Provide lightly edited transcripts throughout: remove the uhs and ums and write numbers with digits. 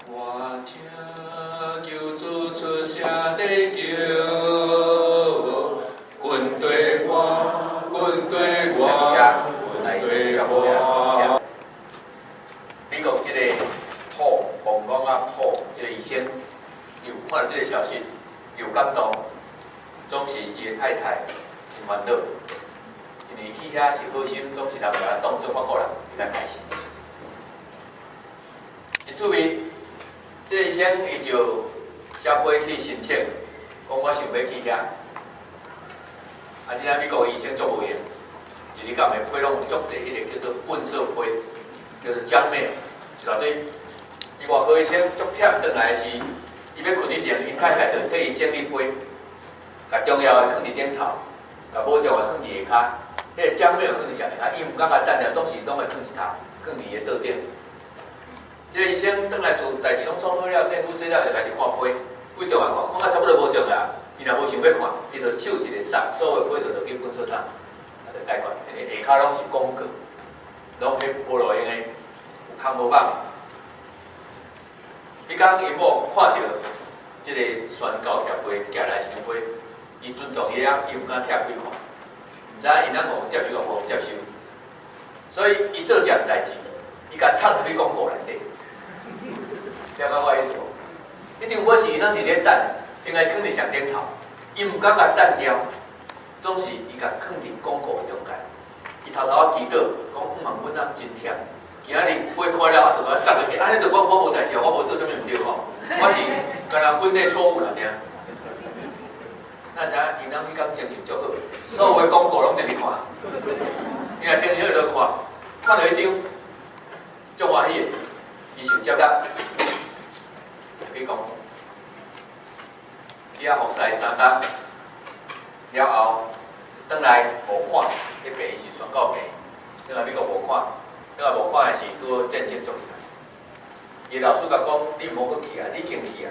我听求主出声地叫，军队我，军队我，军队我。美国这个普王讲啊普，这个医生有看到这个消息，有感动，总是伊的太太真烦恼，因为去遐是好心，总是人把他当作法国人，比较开心。因注意。 这个医生伊就写批去申请，讲我想要去遐。即仔美国医生足有闲，一日到晚批拢有足侪，迄个叫做混色批，叫做江妹，一大堆。伊外科医生足忝，转来是，伊要困以前，因太太就替伊整理批，甲重要的放伫顶头，甲无重要的放伫下骹。迄个江妹放伫上下骹，伊毋敢甲等了，总是拢会放一头，放伫伊的桌顶。 这个医生转来厝，代志拢创好了，生拄洗了就开始看批，规重啊看，看到差不多无重要，伊若无想要看，伊就手一个塞，所有批就去分数摊，就解决。因为下骹拢是广告，拢迄无路用的，有空无网。迄天伊某看到这个宣告协会寄来一张批，伊尊重伊啊，伊毋敢拆开看，毋知因哪个接受无接受，所以伊做这样代志，伊甲插入去广告内底。 了解我意思无？一定我是伊咱伫咧等，应该是放伫上顶头，伊毋敢甲等掉，总是伊甲放伫广告的中间。伊偷偷啊祈祷，讲问阮阿真忝，今仔日批看了，啊，就甲送落去，安尼就我无代志，我无做啥物毋对吼，我是干那分类错误啦，尔。那知影因咱迄工精神足好，所有的广告拢定去看，伊若精神好就看，看到迄张足欢喜的，伊想接纳。 你讲，伊啊服侍3天了后，转来无看，迄病是宣告病，转来美国无看，转来无看的是拄好战争足厉害。伊老师甲讲，你毋好阁去啊，你经去啊。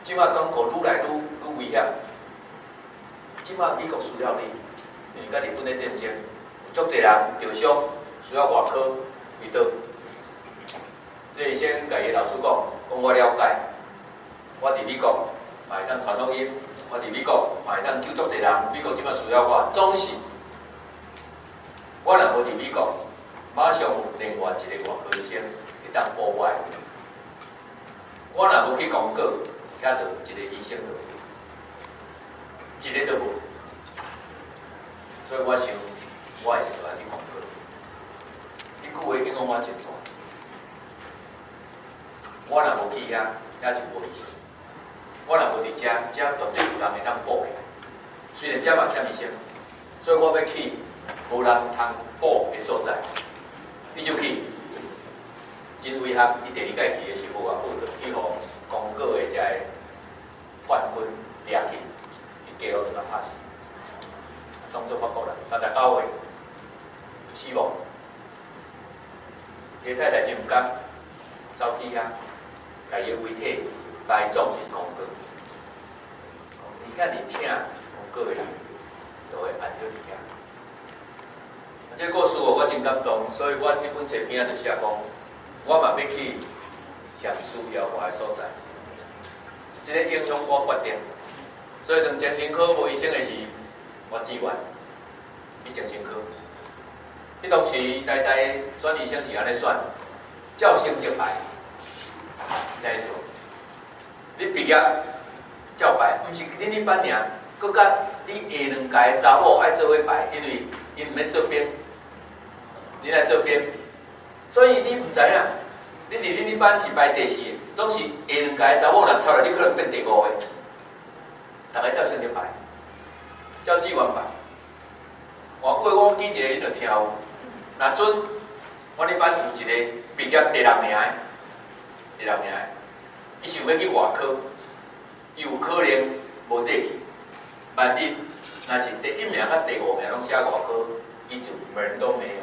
即摆广告愈来愈危险，即摆美国需要你，因为甲日本咧战争，有足侪人受伤，需要外科医刀。所以先甲伊老师讲，我了解。 我伫美国嘛会当传录音，我伫美国嘛会当救足侪人。美国即摆需要我，总是我若无伫美国，马上有另外一个外科医生会当保我。我若无去广告，遐就一个医生就有，一个都无。所以我想，我会是来去广告。你句话影响我真大。我若无去遐，遐就无医生。 我若无伫遮，遮绝对有人会当保起来。虽然遮嘛欠医生，所以我要去无人通保的所在。伊就去，真遗憾，伊第二届去的是无偌好，就去互公告的遮个叛军掠去，伊家路就甲拍死，当作法国人，39岁就死亡。伊太太真毋甘，走去遐，甲伊的遗体埋葬伫公告。 你看你听广告的人，都会按照你遐。这故事我真感动，所以我迄本册片就写讲，我嘛要去上需要我的所在。这个影响我决定，所以当精神科无医生的时，我志愿去精神科。迄当时大概选医生是安尼选，照成绩排，怎意思？你毕业。 照排，毋是恁迄班尔，佮甲你下两届查某爱做伙排，因为因毋免做编，你来做编，所以你毋知影，你伫恁迄班是排第4个，总是下两届查某若抄了，你可能变第5个。大家照成绩排，照志愿排。换句话我记一个，恁就听有。若准我迄班有一个毕业第6名的，第6名的，伊想要去外科。 有可能无得去，万一若是第1名甲第5名拢写外科，伊就门都没有。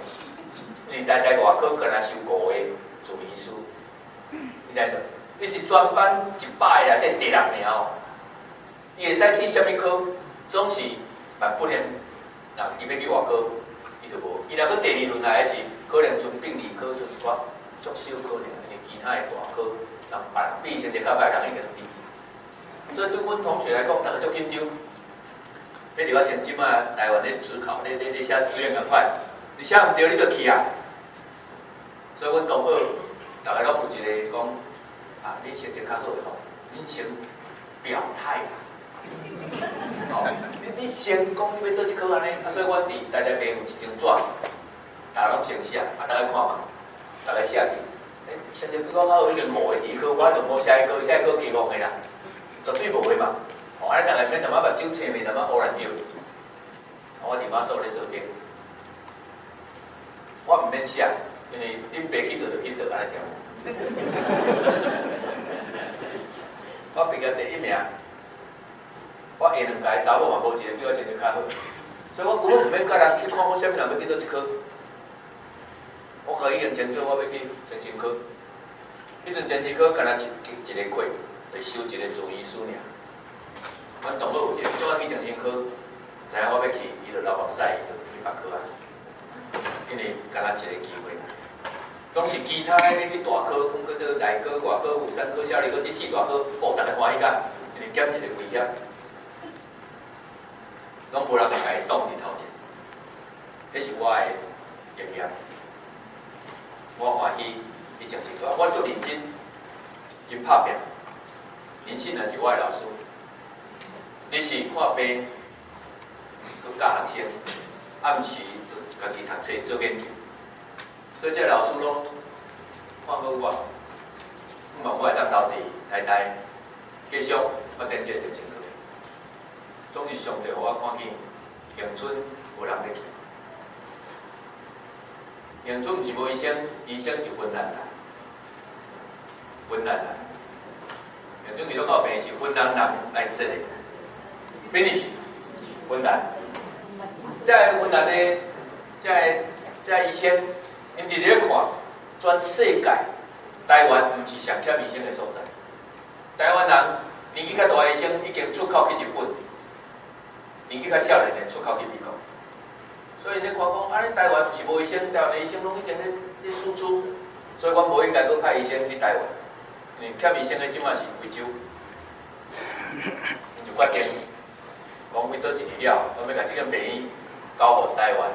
因为大概外科可能收5个住院医师，你知影？你是全班100个内底第6名哦。伊会使去啥物科？总是万不能，人伊要去外科，伊就无。伊若搁第2轮来的是，可能剩病理科剩一寡足小科尔，安尼其他海的大科，人办比以前练较歹，人已经离去。所以对阮同学来讲，大家足紧张。迄条我先即摆台湾咧指考，你写志愿共款，你写毋对，你就去啊。所以阮同学大家拢有一个讲，啊，你成绩较好吼，你先表态啦。哦，你先讲你要倒一科安尼，啊，所以阮伫大家边有一张纸，大家拢先写，啊，大家看嘛，大家写去。成绩比我较好，已经5个2科，我就无下一科，下一科期望的啦，绝对无的嘛。哦，安尼大家免淡仔目睭青面，淡仔乌然摇。我伫妈祖咧做点，我毋免写，因为恁爸去倒就去倒安尼条。我毕业第1名，我下2届查某嘛无一个比我成绩较好，所以我根本毋免甲人去看我啥物人要去倒一科。我甲伊用清楚，我要去前心科。迄阵前心科干那一个课，就收一个准医师尔。阮同学有一个怎啊去前心科，知影我要去，伊就流目屎，伊就去别科啊。因为干那一个机会，总是其他迄去大科，讲叫做内科、外科、妇产科、小儿科，这4大科，哦，大家欢喜甲，因为减一个危险，拢无人会甲伊挡伫头前。迄是我的经验。我欢喜去前心科，我足认真，真拍拼。林信也是我的老师，日是看病，佮教学生，暗时就家己读册做研究。所以这老师拢看好我，希望我会当留伫台大继续发展这前心科。总是上帝互我看见，永春有人要去。永春毋是无医生，医生是芬兰人，芬兰人。永春基督教病是芬兰人来设的 ，Finnish， 芬兰。在芬兰的，在医生，因伫咧看，全世界台湾毋是上欠医生的所在。台湾人年纪较大的医生已经出口去日本，年纪较少年的出口去美国。所以你看讲，安尼台湾是无医生，台湾的医生拢已经咧输出，所以我无应该搁派医生去台湾，因为欠医生的即马是非洲，因就决定讲为倒一年了，我要甲即个病院交互台湾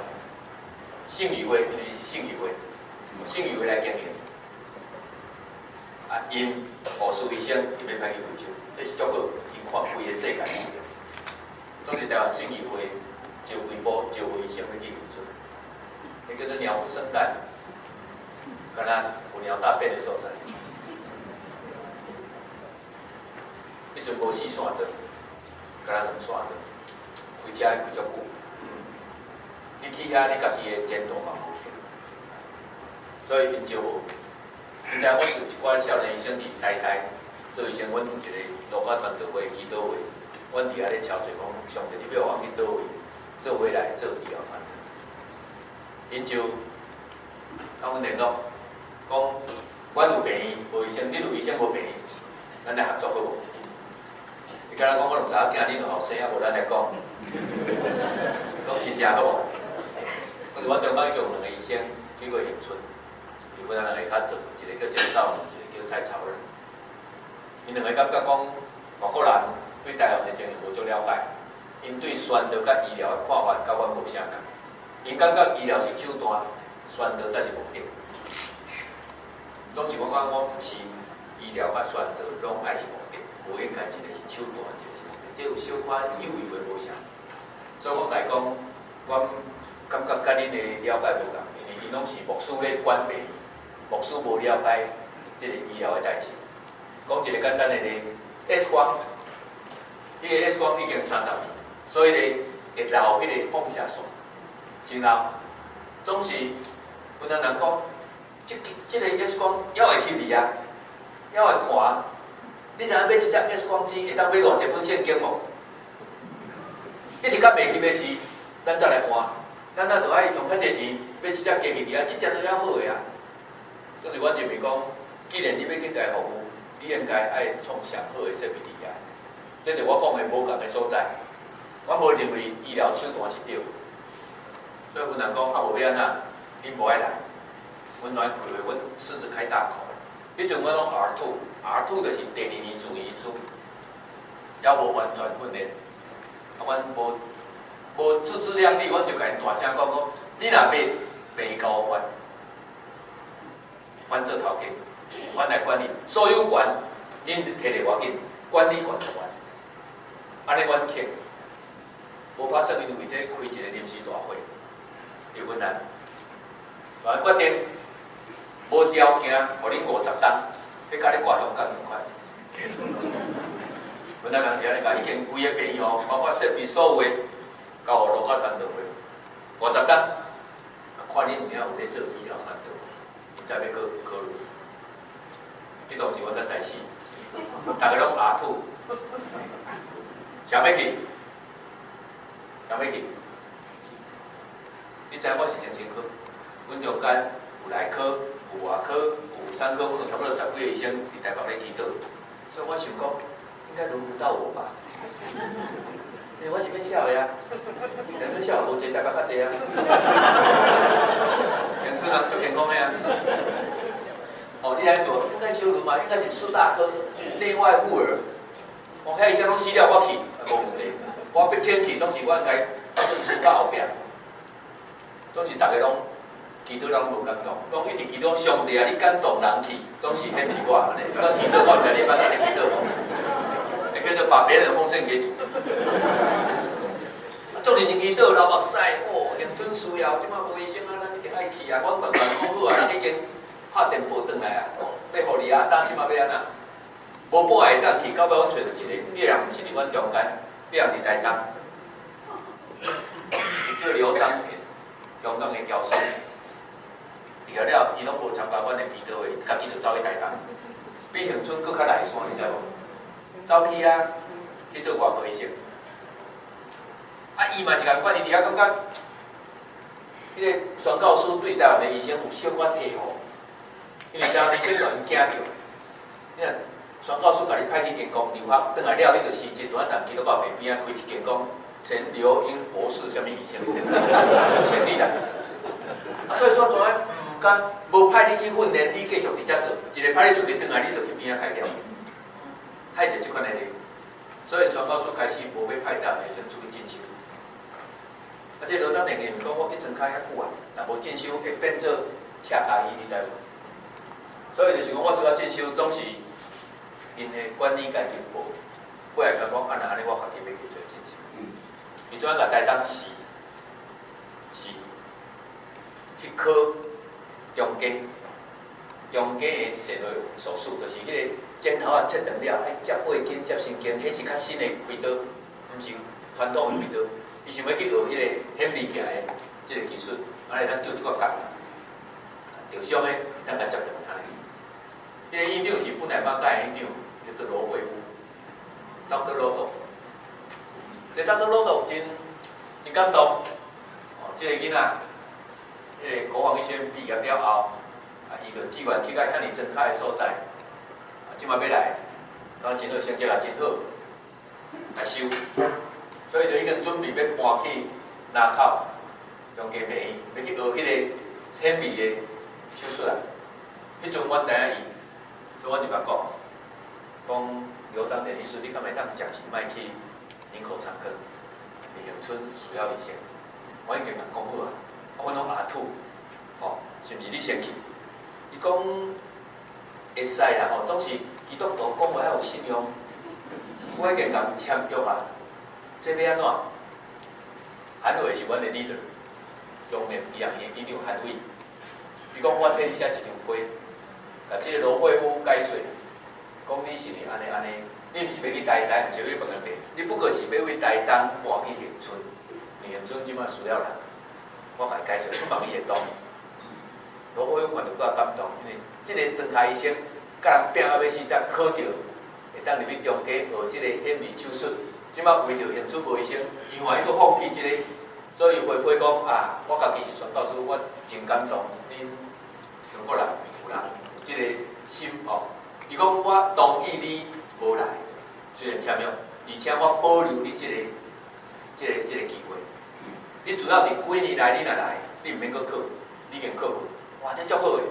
信义会，因为是信义会，信义会来经营。啊，因护士医生伊要派去非洲，这是足好，因看规个世界。总是台湾信义会。招规波招医生要去永春，迄叫做鸟不生蛋，敢若有鸟大便的所在。迄阵无4线道，敢若2线道，开车开足久。你去遐，你家己的前途嘛无去，所以因招无。现在阮就一寡少年医生伫台大做医生，阮有一个路加团队会祈祷会，阮伫遐咧敲做讲，上帝你要我去倒位？做回来做医疗团队，因就甲阮联络，讲阮有病院无医生，你有医生无病院，咱来合作好无？伊敢若讲我都知影，惊恁有后生啊，无咱来讲，讲真正好无？可是阮中间已经有2个医生去过永春，就本来2个较做，一个叫郑少年，一个叫蔡朝仁。因2个感觉讲外国人对台湾的情形无足了解。因对宣导甲医疗的看法，甲阮无啥共。因感觉医疗是手段，宣导才是目的。总是我讲，我毋是医疗甲宣导拢爱是目的，无应该一个是手段，一个是目的，这有小可有以为无啥。所以我来讲，我感觉甲恁的了解无共，因为因拢是牧师咧管病，牧师无了解这个医疗的代志。讲一个简单的例 ，X 光，迄个 X 光已經30年。所以咧，会留迄个放射线，真留。总是有人讲，即个 X 光还会翕你啊，还会看啊。你知影买一只 X 光机会当买偌济本圣经无？一直甲袂翕的是，咱再来换。咱那就爱用较济钱买一只机器啊，即只都还好个啊。所以阮认为讲，既然你要去家服务，你应该爱创上好的设备伫遐。这是我讲的无共的所在。我无认为医疗手段是对，所以有人讲啊，无要安怎，恁无爱来，阮来开会，阮狮子开大口，迄阵我拢 R2 就是第2年住医师，还无完全训练，阮无自知量力，阮就甲因大声讲讲，你若袂交我阮做头家，阮来管理所有权，恁摕嚟我紧，管理权就阮，安尼阮客无拍算，因为这开一个临时大会，有困难，我决定无条件，互恁50单，迄甲你挂香港2块。阮来人是安尼甲，已经规个朋友，包括设备所有的，交互罗家团队50单，看恁有影有咧做医疗团队，因再要考虑。这当时阮才知死，逐个拢牙吐，想要去。你知影我是精神科，阮中间有内科、有外科、有3科，阮有差不多10几个医生伫台北咧祈祷，所以我想讲，应该轮不到我吧？因为我是变小的啊，阳春小无济，台北较济啊。阳春人足健康的啊。哦，你来说应该修轮嘛，应该是4大科内外妇儿。哦，遐医生拢死了，我去无问题。我要天去，总是我应该顺势到后壁，总是大家拢祈祷，拢无感动。讲一直祈祷上帝啊，你感动人去，总是免是我安尼。这个祈祷我唔知你捌安尼祈祷无？会叫做把别人的奉献给主。做认真祈祷，流目屎，哦，阳春需要，即摆无医生啊，咱一定爱去啊。我慢慢讲好啊，咱已经拍电报转来啊，讲要互你啊，当即摆要安怎？无半个当去，到尾阮找到一个，伊人毋是伫阮中间。你人伫台东，伊叫刘章田，香港的教授。了了，伊拢无参加阮的祈祷会，家己就走去台东，比恒春搁较内线，你知无？走去啊，去做外科医生。啊，伊嘛是共款，伊伫遐感觉，迄个宣教师对台湾的医生有小可体吼，因为台湾医生互因惊着，你看。宣教师甲你派去建工留学，转来了，你就是一段当基督教旁边啊开一间工，前刘英博士什么医生，先例啦。所以说，从来唔敢无派你去训练，你继续伫遮做，一个派你出去转来，你就去边啊开掉，太侪即款的咧。所以宣教师开始无要派当医生出去进修。啊，这罗章年纪毋讲，我去庄卡遐久啊，若无进修会变做车卡医，你知无？所以就是讲，我需要进修，总是。因的管理界进步，过来讲安尼我家己要去做进修。伊怎甲台东市去考中间的肾内手术，就是迄个镜头啊切断了，爱接血筋、接神经，迄是较新的开刀，毋是传统的开刀。伊想要去学迄个显微镜的即个技术，安尼咱叫即个角，着伤的，咱甲接断安尼。迄个院长是本来马街院长。叫做罗惠夫 ，Dr. Rodolph。这 Dr. Rodolph 真感动。哦，这个囡仔，这个国防医学院毕业了后，伊就志愿去到遐尼真开的所在，即摆要来，当真好成绩也真好，来收。所以就已经准备要搬去南口，中间病院，要去学迄个显微的手术啊。迄阵我知影伊，所以我就甲讲。讲刘章田医师，你敢会当暂时卖去林口长庚？李永春需要医生，我已经甲讲好啊。我拢牙吐，哦，是毋是你先去？伊讲会使啦，哦，总是基督徒讲话要有信用。我已经甲签约啊，这要安怎？韩伟是阮的 leader， 中年医院院长韩伟。伊讲我替你写一张批，甲即个罗惠夫解说。讲你是安尼，你毋是要去台东，毋是要去别个地，你不过是要为台东搬去恒春，恒春即摆需要人，我甲伊解释，希望伊会懂。罗惠夫看到较感动，因为即个专科医生甲人拼到要死才考到，会当入去中间学即个显微手术，即摆为着恒春无医生，伊愿意去放弃即个，所以回馈讲啊，我家己是宣教师，我真感动，恁中国人有人有即个心哦。伊讲我同意你无来，虽然签约，而且我保留你即个机会。你主要伫几年来，你若来，你毋免搁考，你已经考过，哇，这足好诶。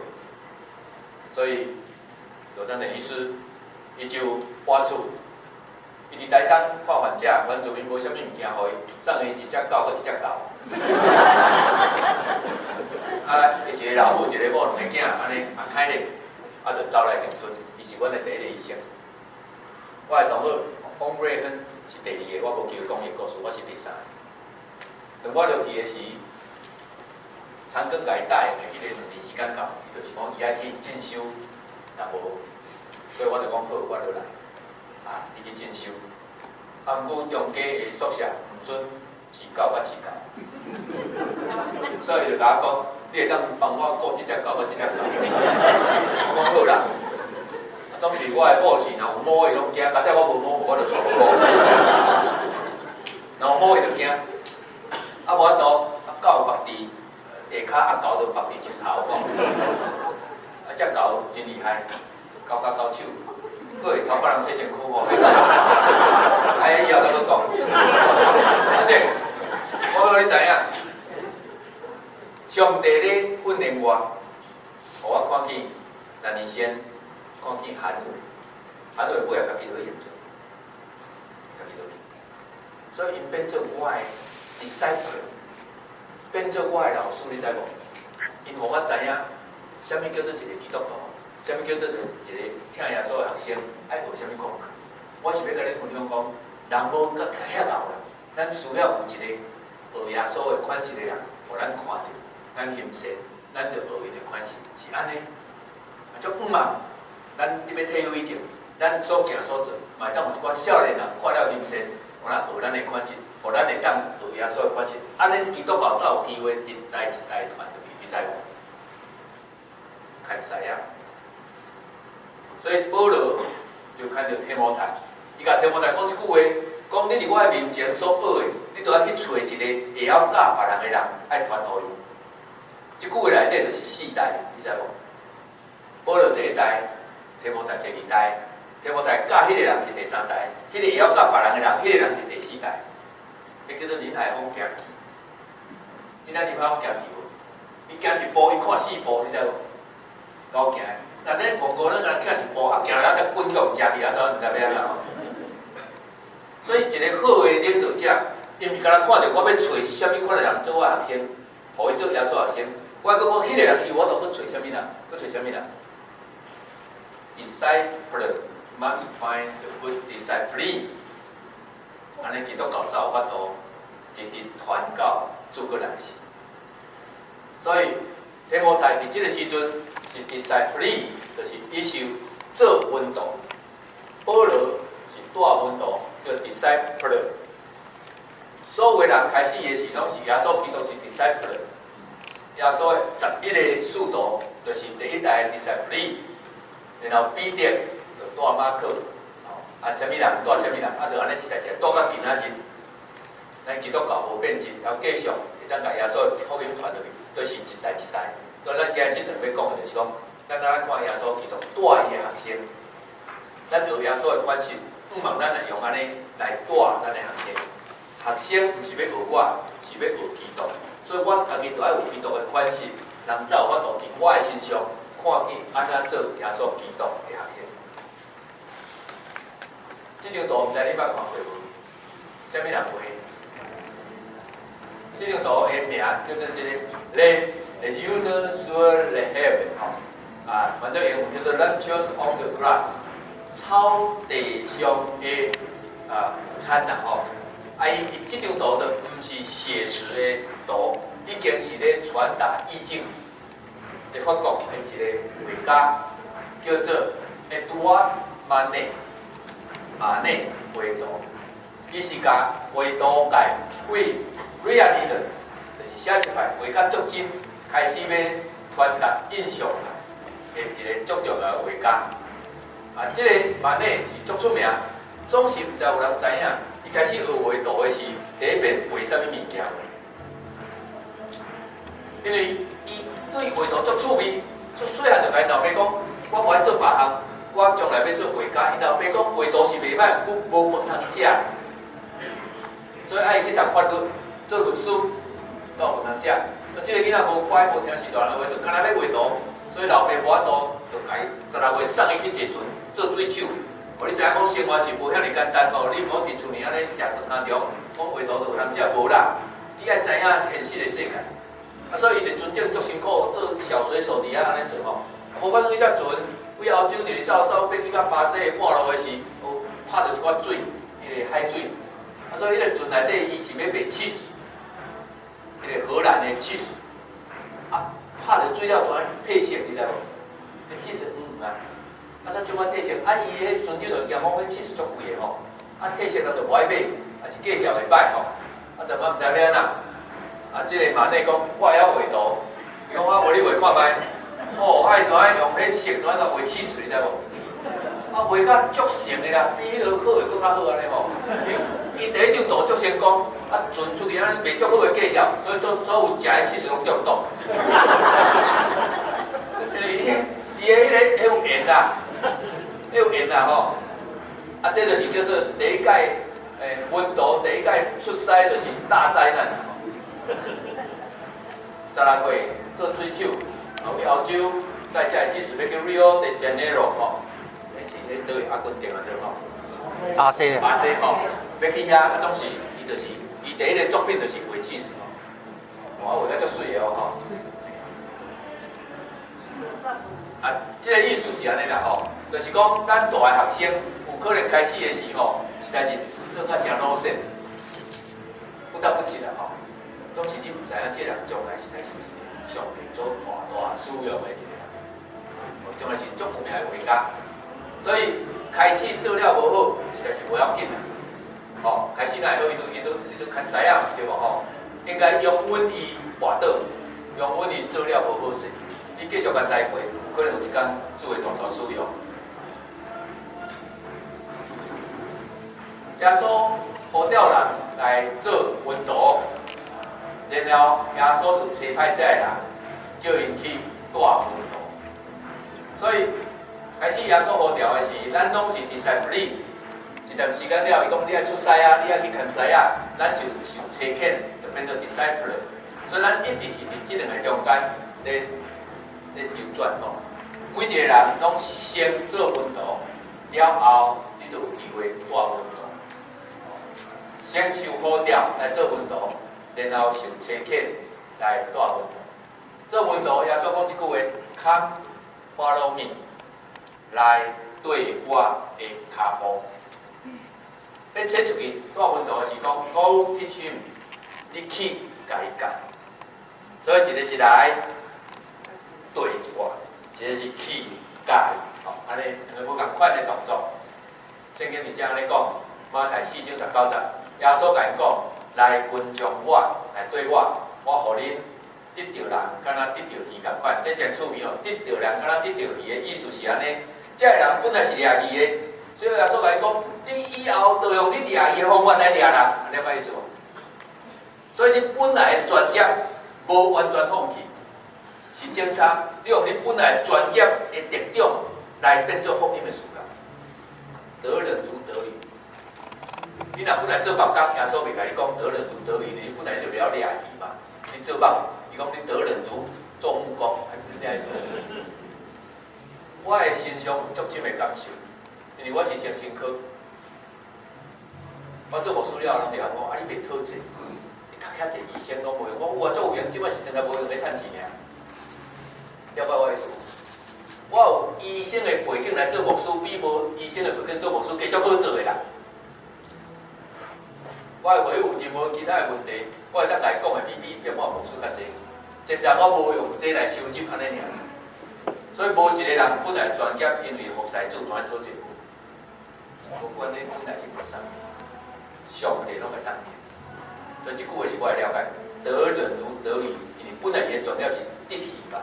所以就咱的医师，伊就搬厝，伊伫台东看患者，原住民无啥物物件互伊，送伊一只狗，搁一只狗。啊，一个老母，一个某，两个囝，安尼蛮开咧，啊，就走来乡村，伊是阮的第一个医生。我的同学王瑞亨是第二个，我无记讲伊故事，我是第三个。当我落去的时，长庚来带的，伊个两年时间到，伊就是讲伊爱去进修，若无，所以我就讲好，我就来，啊，伊去进修。啊，毋过中家的宿舍毋准饲狗甲饲狗，所以就甲我讲，你会当帮我顾即只狗甲即只狗。我讲好啦。当时我的某是若有猫，伊拢惊；加在我无猫，我就带无猫。若有猫，伊就惊。啊，无法度，啊狗绑伫下骹，啊狗就绑伫前头。啊，只狗真厉害，狗手，佫会偷看人洗身躯吼。哎，以后再讲。啊，这我要你知影，上帝咧训练我，互我看见咱年先。看见韩伟，韩伟尾后家己落去验证，家己落去，所以因变做我的 disciple， 变做我的老师，你知无？因互我知影，啥物叫做一个基督徒，啥物叫做一个听耶稣的学生，爱学啥物功课。我是要甲你分享讲，人无甲遐老啦，咱需要有一个学耶稣的款式的人，互咱看到，咱欣赏，咱就学伊的款式，是安尼，啊，足毋嘛。咱特别体会着，咱所行所做，嘛会当有一寡少年人看了欣赏，互咱学咱的款式，互咱会当学耶稣的款式。安尼基督教才有机会一代一代传落去，你知无？看西啊！所以保罗就看到提摩太，伊甲提摩太讲一句话，讲你伫我的面前所学的，你都要去找一个会晓教别人的人，爱传互伊。即句话内底就是四代，你知无？保罗第一代。提摩太第二代，提摩太教迄个人是第三代，迄个会晓教别人的人，迄个人是第四代。迄叫做林海峰行棋。你知林海峰行棋无？伊行一步，伊看四步，你知无？甲我行。那恁五个人甲行一步，啊行了才滚脚食去啊，怎毋知要安怎？所以一个好的领导者，伊毋是干那看到我要找啥物款的人做我学生，互伊做耶稣学生。我搁讲迄个人，伊我都要找啥物人？搁找啥物人？ Disciple must find the good disciple。安尼基督教才有法度直直传教做过来是。所以提摩太伫即个时阵是 disciple， 就是伊受做运动。保罗是带运动叫 disciple。所有的人开始的时拢是耶稣基督是 disciple。耶稣的11个使徒就是第一代的 disciple。 然后彼得就带马可，啊，啥物人带啥物人，啊，就安尼一代一代带到今仔日，咱基督教无变质，要继续会当甲耶稣福音传落去，都是一代一代。所以咱今日即段要讲的就是讲，咱来看耶稣基督带伊的学生，咱学耶稣的款式，毋茫咱来用安尼来带咱的学生。学生毋是要学我，是要学基督，所以我家己就爱有基督的款式，人才有法度伫我的身上。 看见安怎做耶稣基督的学生，这张图毋知你捌看过无？啥物人画？这张图的名叫做这个 The Dinosaur Rehab， 啊，反正英文叫做 Luncheon on the Grass， 草地上的午餐啦吼。啊，伊这张图就毋是写实的图，已经是咧传达意境。 在法国的一个画家叫做 Edouard Manet， 马内画图，伊是甲画图界为 realism， 就是写实派画甲足真，开始要传达印象派的一个足重要的画家。啊，这个马内是足出名，总是毋知有人知影，伊开始学画图的是第一遍画啥物物件，因为伊。 对画图足趣味，出细汉就甲因老爸讲，我无爱做别项，我将来要做画家。因老爸讲画图是袂歹，不过无饭通食，所以爱去读法律，做律师，都有饭通食。即个囡仔无乖，无听是大人的话，就干那要画图，所以老爸无法度就甲伊16月送伊去坐船做水手。哦，你知影讲生活是无遐尼简单吼，你毋好伫厝里安尼食饭中，讲画图就有通食无啦。你爱知影现实的世界。啊，所以伊伫船顶足辛苦，做小水手伫遐安尼做吼。无反正伊只船为澳洲直走要去到巴西的半路的时，哦，拍到一寡水，迄个海水。啊，所以迄个船内底伊是要卖cheese，迄个荷兰的cheese。啊，拍到水了全褪色，你知无？迄cheese黄啊，啊，所以像款褪色，啊，伊迄船长就惊讲，迄cheese足贵的吼，啊，褪色咱就无爱买，啊是介绍会歹吼，啊，但嘛毋知要安怎。啊，即个马内讲，我会晓画图，伊讲我无你画看卖。哦，啊，伊怎样用迄色怎样甲画cheese，你知无？啊，画甲足成的啦，比迄个好的更较好安尼吼。伊第一张图足成功，啊，传出去安尼卖足好的介绍，所以所有食的cheese拢中毒。因为伊的迄个有盐啦，有盐啦吼。啊，这就是叫做第一届温度第一届出师就是大灾难。16岁做水手，去澳洲，再加即时要去 Rio de Janeiro 吼，迄是倒位阿根廷啊对吼。巴西巴西吼，要去遐啊总是伊就是伊第一个作品就是画气势吼，哇，画得足水的哦吼。啊，即个意思是安尼啦吼，就是讲咱大个学生有可能开始的时候，实在是做较真努力，不得不起啦吼。总是你毋知影，这人将来实在是一个上帝做大需要的一个人，将来是足有名的画家。所以开始做了无好，实在是无要紧啦。吼，开始若会好，伊都看师啊，对无吼？应该用稳伊活倒，用稳伊做了无好势，你继续甲栽培，有可能有一天做会大使用。耶稣呼召人来做门徒。然后耶稣就差派这个人，叫因去带门徒。所以开始耶稣呼召的是，咱拢是 disciple。一段时间了，伊讲你爱出师啊，你爱去看师啊，咱就受差遣，就变做 disciple。所以咱一直是伫这两个中间咧周转吼。每一个人拢先做门徒，了后你就有机会带门徒。先受呼召来做门徒。然后受差遣来带门徒，做门徒耶稣讲一句话 ：Come follow me， 来对我的脚步。你切出去带门徒是讲 Go teach him， 你去甲伊教。所以一个是来对我，一个是去教伊。吼，安尼两个无共款的动作。圣经里正安尼讲，马太4章19节，耶稣甲因讲。来跟从我，来对我，我互恁得着人，敢若得着鱼共款，这真趣味哦。得着人，敢若得着鱼的意思是安尼。这个人本来是掠鱼的，所以耶稣来讲，你以后就用你掠鱼的方法来掠人，安尼个意思无？所以你本来的专业无完全放弃，是正常。你用你本来专业的特长来变做福音的事工，得人如得鱼。你若本来做木工，耶稣袂甲你讲得人如得鱼，你本来就了掠鱼嘛。你做木，伊讲你得人如做木工，是这样意思。我的心上有足深的感受，因为我是精神科，我做牧师了，人就讲啊，你袂讨钱，你读遐济医生拢无用。我有啊，做有用，即摆是真正无用咧趁钱尔。了解我意思？我有医生的背景来做牧师，比无医生的背景做牧师加足好做的啦。我的回复任何其他的问题，我会当来讲的比我牧师较济。真正我无用这来收集安尼尔，所以无一个人本来专业，因为服侍主全讨钱。不管你本来是做啥，上帝拢会当念。所以这句话是我的了解，得人如得鱼，因为本来伊的专业是得鱼嘛。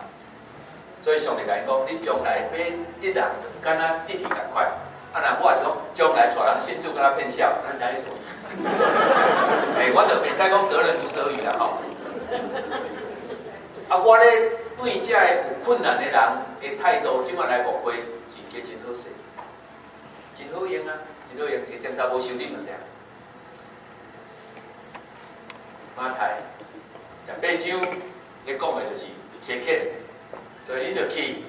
所以上帝甲因讲，你将来要得人，敢若得鱼共款。啊，若我也是讲，将来带人信主，敢若骗笑，咱知意思？我就袂使讲得人如得鱼啦吼。啊，我咧对这有困难的人的态度，即摆来误会，是皆真好势，真好用啊，真好用，是正常无收入的。马太18章咧讲的就是切克，所以你就去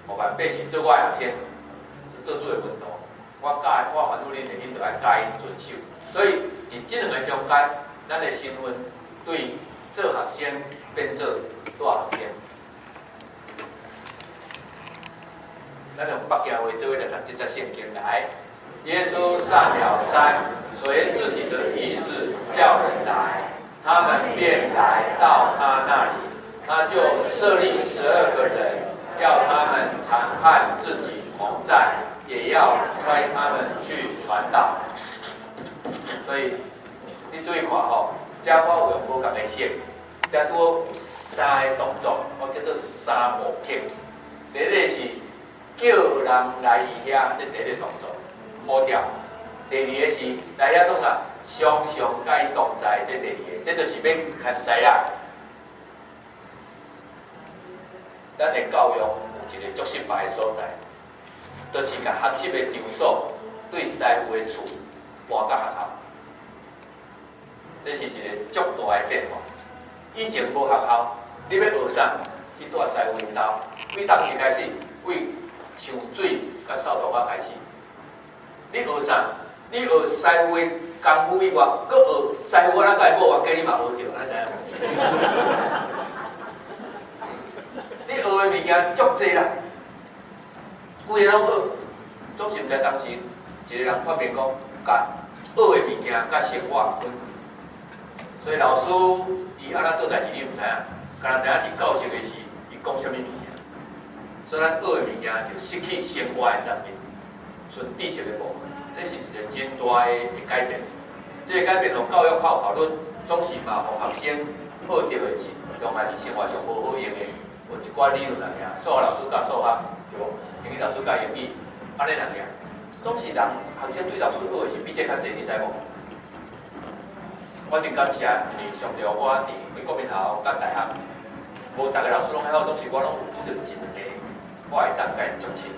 互万百姓做我的学生，做出的运动，我烦恼恁的，恁就爱教因遵守。所以伫这两个中间，咱的身份对做学生变做大学生。咱用北京话做为来读这则圣经来。耶稣上了山，随自己的意思叫人来，他们便来到他那里，他就设立12个人，要他们常和自己同在，也要差他们去传道。所以你注意看吼，这我有无共的写，这拄有3个动作，我叫做3幕曲。第一个是叫人来伊遐，这第一个动作好跳。第二个是来遐创啊，常常甲伊同在，这第二个，这就是要牵师啦。咱的教育有一个足失败的所在，就是甲学习的场所对师傅的厝搬到学校，这是一个足大的变化。以前无学校，你要学啥？去住师傅因兜，为当时开始，为抢水甲扫头发开始。你学啥？你学师傅的功夫以外，搁学师傅我哪甲伊某冤家，你嘛学着，咱知影无？你学的物件足济啦，规个拢学，总是毋知当时一个人发明讲，甲学的物件甲生活分开。所以老师伊安怎做代志，你毋知影，敢若知影伫教室的时，伊讲啥物物件。所以咱学的物件就失去生活的层面，纯知识的部分，这是一个真大的改变。这个改变同教育靠效率，总是嘛，互学生学到的是，将来是生活上无好用的，有一寡理论来尔。数学老师教数学，对无？英语老师教英语，安尼来尔。总是人学生对老师学的是比这较济，你知无？我真感谢，因为上着我伫国民学校甲大学，无逐个老师拢还好，总是我拢有拄着一两个。我会当甲因足亲近，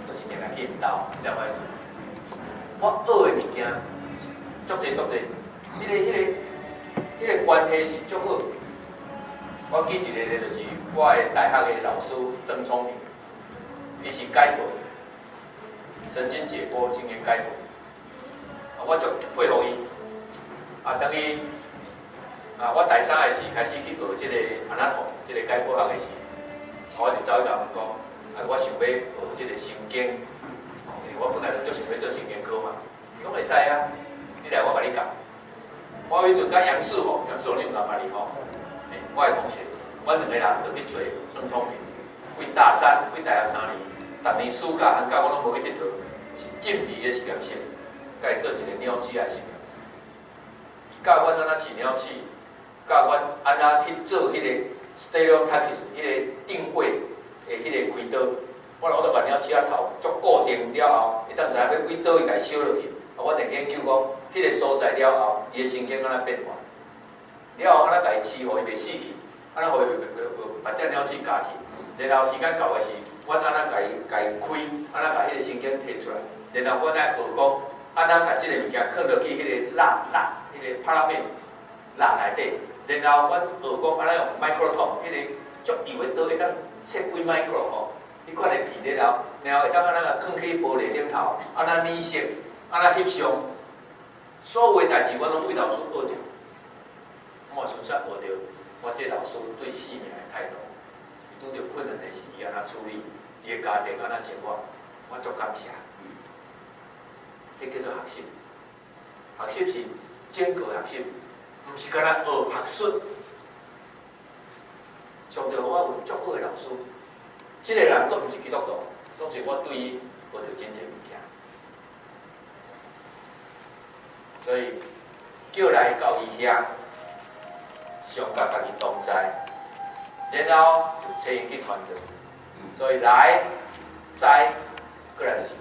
就是定来去因兜，你知影我意思？我学的物件足济，迄个关系是足好。我记一个就是我的大学的老师曾聪明，伊是解剖，神经解剖、神经解剖，我足佩服伊。等于我大三的时开始去学这个安那图，这个解剖学的时。我就走去甲问讲，我想要学这个神经，因为我本来就想要做神经科嘛。伊讲会使啊，你来我甲你教。我迄阵甲杨世宏你有认捌哩吼？我的同学，阮两个人就去找曾聪明，为大三，为大学3年，逐年暑假寒假我拢无去佚佗，是禁闭的实验室，甲伊做一个鸟鼠的实验。教阮安怎饲鸟鼠，教阮安怎去做迄个。Stereotaxis 迄个定位的迄个开刀，我都把鸟鼠仔头足固定了后，会当知影要几刀伊家烧落去。我来研究讲，迄个所在了后，伊的神经安怎变化，了后安怎家己饲，互伊袂死去，安怎互伊把只鸟鼠夹去。然后时间到的是，阮安怎家己开，安怎把迄个神经摕出来。然后阮来学讲，安怎把即个物件放落去迄个蜡，迄个帕拉面蜡内底。然后阮学讲安怎用 microtome， 迄个足幼的刀会当切几 micro 吼，迄款的片了后，然后会当安怎个放去玻璃顶头，安怎染色，安怎翕相，所有的代志我拢为老师学着。我顺续学着我这老师对生命的态度，拄着困难的时伊安怎处理，伊的家庭安怎生活，我足感谢。这叫做学习，学习是整个学习。毋是干那学学术，上帝我有足好的老师，即个人佫毋是基督徒，总是我对伊学着真侪物件。所以叫来到伊遐，上甲家己同在，然后就找伊去传道。所以来、在，过来就是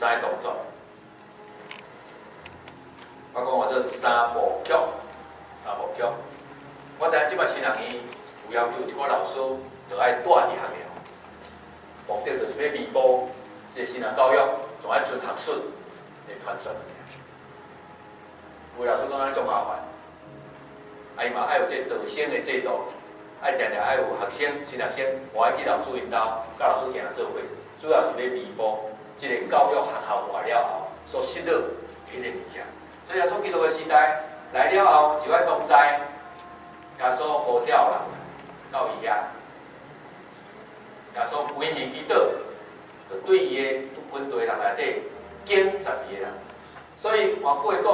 3个动作。我讲我这3部曲，我知影即摆新学年有要求一个老师，就爱带伫学校，目的就是要弥补这个新学教育，仲爱纯学术的传承。有老师讲安尼足麻烦，伊嘛爱有这导生的制度，爱定定爱有学生、新学生，我爱去老师因兜，甲老师行做伙，主要是要弥补即个教育学校化了后所失落迄个物件。所以耶稣基督的时代来了后，就爱同在耶稣呼召人到伊遐，耶稣规年祈祷，就对伊的军队人内底拣12个人。所以换句话讲，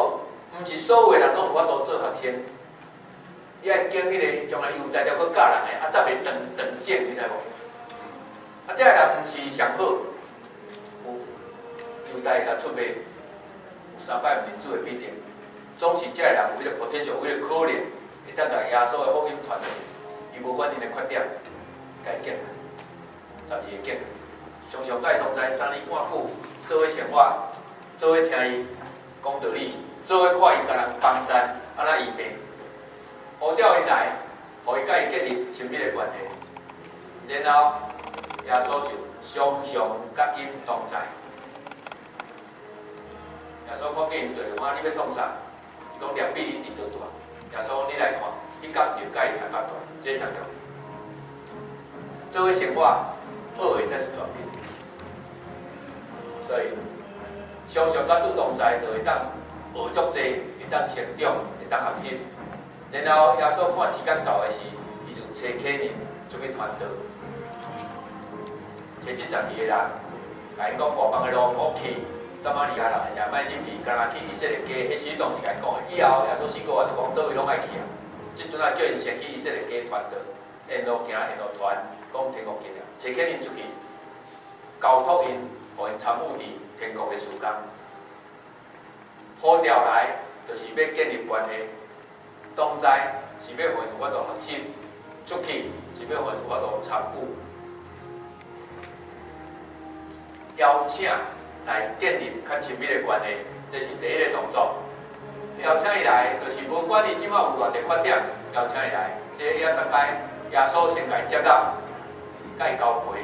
毋是所有的人拢有法度做学生。伊爱拣迄个将来有才调去教人的，才袂长种，你知无？这个人毋是上好，有代甲出卖，有3摆民主的必定，总是这个人有迄个 potential， 有迄个可能，会当甲耶稣的福音传出去。伊无管因的缺点，甲伊拣，12个拣，常常甲伊同在3年半久，做伙生活，做伙听伊讲道理，做伙看伊甲人帮赞，安那医病。呼召因来，互伊甲伊建立亲密的关系，然后耶稣就常常甲因同在。耶稣看见因对讲：“你要创啥？”伊讲：“良比你伫倒大。”耶稣讲：“你来看，迄角就甲伊3角大，这上重要。做伙生活，好的才是全面。所以常常甲主同在，就会当学足济，会当成长，会当学习。然后耶稣看时间到的时，伊就找客人出去传道，找这12个人，甲因讲外邦的路过去，撒玛利亚人的城卖进去，干那去以色列家，迄时当时甲因讲的。以后耶稣4个月就讲倒位拢爱去啊，即阵啊叫因先去以色列家传道，沿路行沿路传，讲天国近了，找客人出去，交托因，互因参与伫天国的事工。呼召来，就是要建立关系。同在是要互因有法度学习，出去是要互因有法度参与，邀请来建立较亲密的关系，这是第一个动作。邀请伊来，就是无管伊即马有偌个缺点，邀请伊来。这耶稣该耶稣先来接纳，甲伊交陪，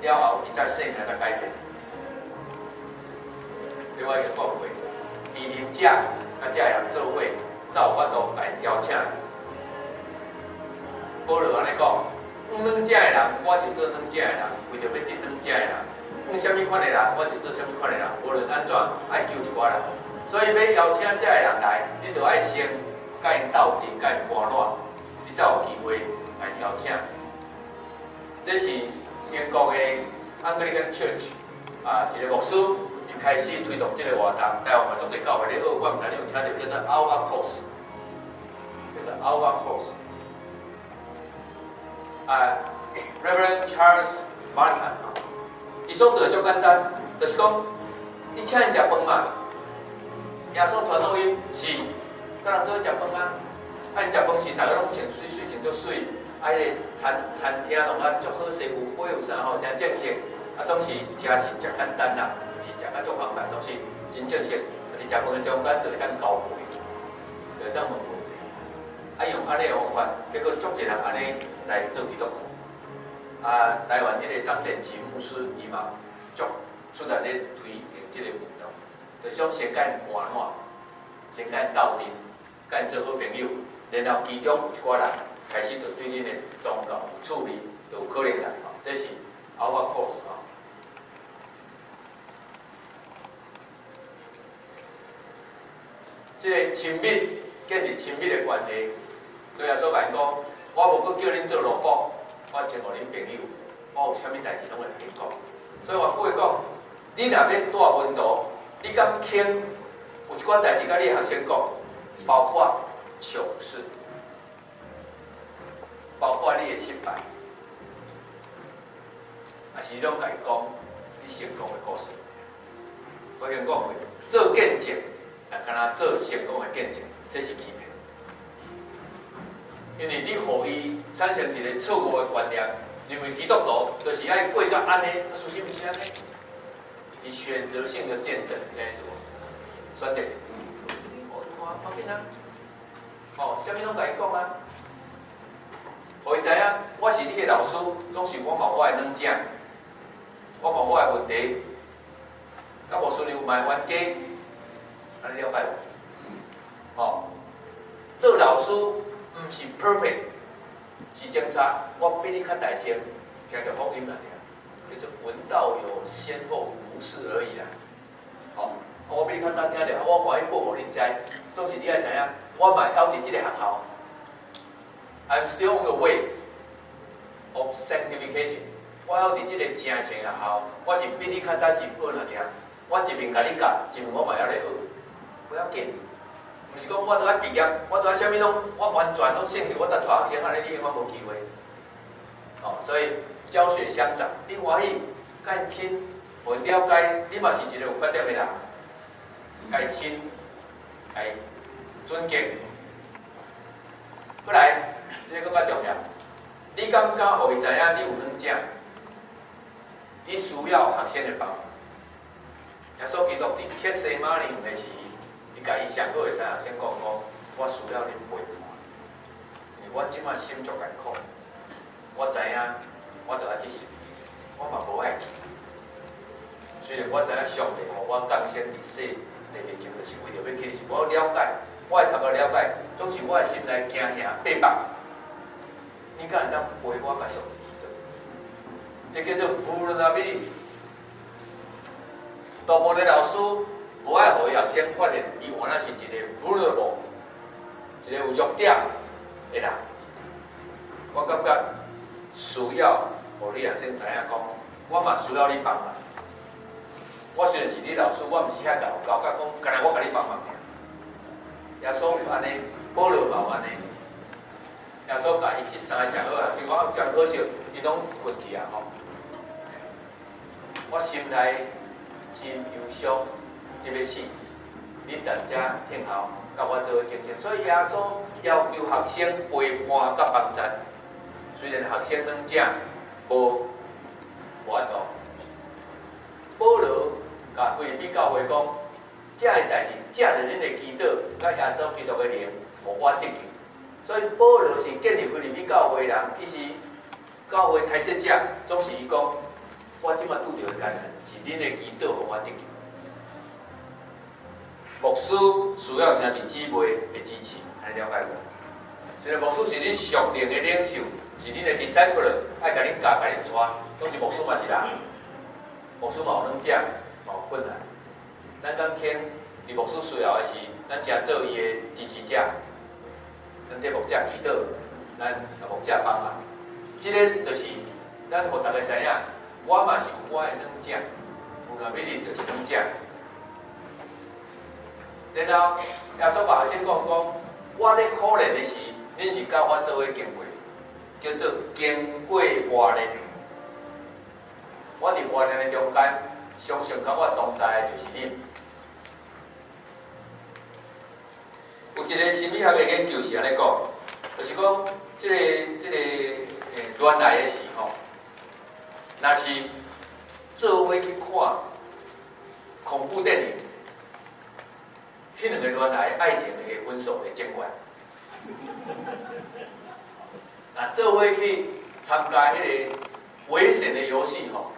了后伊才性来改变。另外一个教会，伊啉者甲遮人做伙。才有法度来邀请。保罗安尼讲，两者的人，我就做两者的人，为着要得两者的人。什么款的人，我就做什么款的人。无论安怎，爱救一寡人。所以要邀请这个人来，你就爱先甲因斗阵，甲因盘烂，你才有机会来邀请。这是英国的 Anglican Church 一个牧师。开始推动这个活动，台湾嘛做伫教会咧学，我毋知你有听到叫做 Our Course， 叫做 Our Course。Reverend Charles Martin， 伊所做的足简单，就是讲，你请因食饭嘛，耶稣传福音是，甲人做伙食饭啊，因食饭是大家拢穿水水穿足水，迄个餐厅弄啊足好势，有火有啥吼，真正式，总是食是食简单啦。食甲足方便，总是真正式。伫食饭的中间，就会当交陪，就会当问问题。用安尼的方法，结果足侪人安尼来做基督徒。台湾迄个张典奇牧师伊嘛足出来咧推行即个运动，就想先甲因盘烂，先甲因斗阵，甲因做好朋友，然后其中有一寡人开始就对恁的宗教有趣味，就有可能来。这是 our course。即个亲密建立亲密的关系，对耶稣来讲，我无搁叫恁做萝卜，我请互恁朋友，我有啥物代志拢会来恁讲。所以我过讲，你若要带温度，你敢肯有一寡代志甲你学生讲，包括糗事，包括你的失败，也是拢甲伊讲你成功的故事。我先讲过，做见证。敢若做成功的见证，这是欺骗。因为你互伊产生一个错误的观念，认为基督徒就是爱过到安尼，属实毋是安尼。你选择性的见证，这是什么？选择性。看边啊？啥物拢甲伊讲啊？互伊知影，我是你的老师，总是我嘛有我的软件，我嘛有我的问题，甲无顺利有嘛冤家。安尼了解无？做老师毋是 perfect，是警察，我比你较大声，听着福音啦，叫做闻道有先后无事而已啦。哦，我比你较早听着，我赶紧报互你知，总是你爱知影，我嘛还伫即个学校 ，I'm still on the way of sanctification。我还伫即个正圣学校，我是比你较早进学啦，听。我一面甲你教，一面我嘛还咧学，不要紧。毋是讲我拄爱毕业，我拄爱啥物拢，我完全拢兴趣，我带带学生安尼，你我无机会。哦，所以教学相长，你欢喜，该亲，我了解，你嘛是一个有缺点的人，该亲，该尊敬。过来，这个更加重要，你敢敢互伊知影你有软正？你需要学生的帮忙。耶稣基督伫克西马尼园的时，伊甲伊上好的三学生讲，我需要恁陪伴，因为我即摆心足艰苦，我知影，我着爱去信，我嘛无爱去。虽然我知影上帝互我降生伫世地面前，就是为着要去，是我了解，我会头壳了解，总是我的心内惊吓八百。你敢会当陪我甲上帝祈祷？这叫做vulnerability。大部分的老师无爱互伊学生发现，伊原来是一个 vulnerable， 一个有弱点的人。我感觉需要互你学生知影讲，我嘛需要你帮忙。我虽然是你老师，我毋是遐教甲讲，干那我甲你帮忙尔。耶稣有安尼，保罗嘛有安尼。耶稣甲伊去三个上好学生，我真可惜，伊拢困去啊吼。我心内真忧伤，你要死！你大家听候，甲我做伙竞争。所以耶稣要求学生陪伴甲帮衬。虽然学生软正无法度，保罗甲腓立比教会讲，这个代志借着恁的祈祷，甲耶稣基督的灵，互我得救。所以保罗是建立腓立比教会人，伊是教会开设者，总是伊讲，我即摆拄着的艰难，是恁的祈祷，互我得救。牧师需要兄弟姊妹的支持，安尼了解无？虽然牧师是恁属灵的领袖，是恁的 disciple， 爱甲恁教、甲恁带，总是牧师嘛是人，牧师嘛有软正，嘛有困难。咱敢肯，伫牧师需要的是，咱正做伊的支持者，咱替牧者祈祷，咱甲牧者帮忙。即个就是咱互大家知影，我嘛是有我的软正，有哪米哩就是软正。然后耶稣甲学生讲，我咧可怜的是，恁是甲我做伙经过，叫做经过磨练。我伫磨练的中间，相信甲我同在的就是恁。有一个心理学的研究是安尼讲，就是讲，这个恋爱的时候，若是做伙去看恐怖电影。迄两个恋爱爱情的分数会增悬。做伙去参加迄个危险的游戏吼，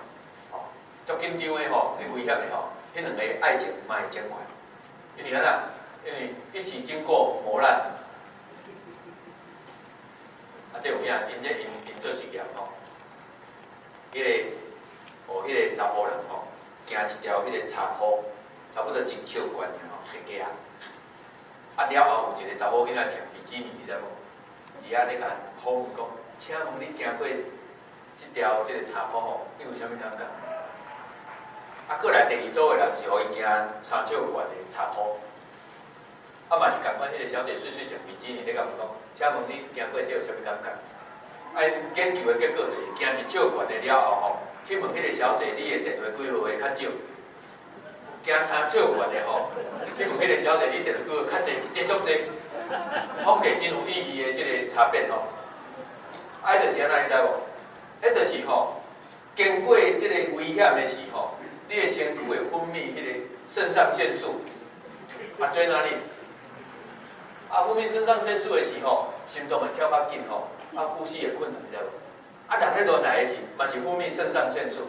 足紧张的吼，迄危险的吼，迄两个爱情嘛会增悬。因为安那，因为一起经过磨难，这有影，因做实验吼，迄个迄个查甫人吼，行一条迄个茶坡，差不多真小悬的吼。个啊，了后有一个查某囡仔穿比基尼，你知无？伊啊咧甲访问讲，请问你行过即条即个茶坡吼，你有啥物感觉？过来第二组的人是互伊行3尺悬的茶坡，嘛是共款，迄个小姐水穿比基尼咧甲问讲，请问你行过这有啥物感觉？研究的结果就是行1尺悬的了后吼，去问迄个小姐，你的电话几号会较少？行3尺悬的吼，去问迄个小姐，你电话几号较济？接触济，统计真有意义的即个差别吼。就是安怎你知无？迄就是吼，经过即个危险的时候，你的身躯会分泌迄个肾上腺素，在哪里？分泌肾上腺素的时候，心脏会跳较紧吼，呼吸会困难，你知无？人咧恋爱的时，嘛是分泌肾上腺素。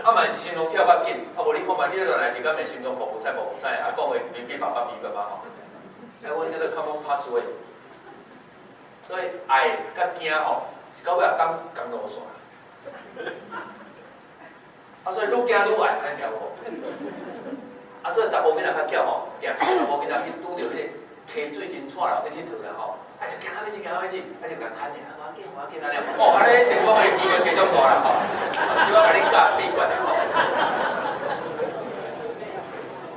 嘛是心脏跳较紧，无你看嘛，你咧恋爱时，敢会心脏噗噗踩噗噗踩，讲话噼噼啪啪噼啪啪吼。阮这个 common pathway，所以爱甲惊吼是到尾也共路线。啊，所以愈惊愈爱，安尼听有无？啊，所以查某囡仔较巧吼，定查某囡仔去拄着迄个溪水真臭啦，去佚佗啦吼，啊就行到尾去，行到尾去，啊就甲牵尔，无要紧，无要紧，安尼。哦，安尼成功的机会加足大啦吼，希望甲你教闭关啦吼。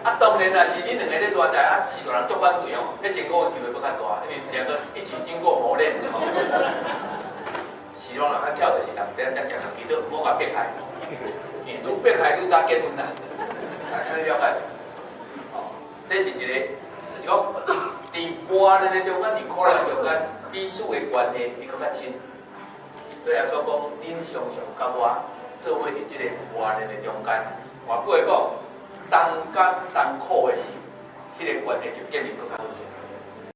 啊，当然啦，是恁两个咧乱来，啊，是大人足反对哦，迄成功的机会搁较大，因为两个一起经过磨练吼。是拢人较巧，就是人等下才行，记得莫甲逼害，因为愈逼害愈早结婚啦，安尼了解？哦，这是一个，就是讲，伫活人的中间，伫可能中间，彼此的关系会搁较亲。所以也所讲，恁常常甲我做伙伫即个活人的中间，换句话讲。同甘同苦的事，迄个关系就建立更加好。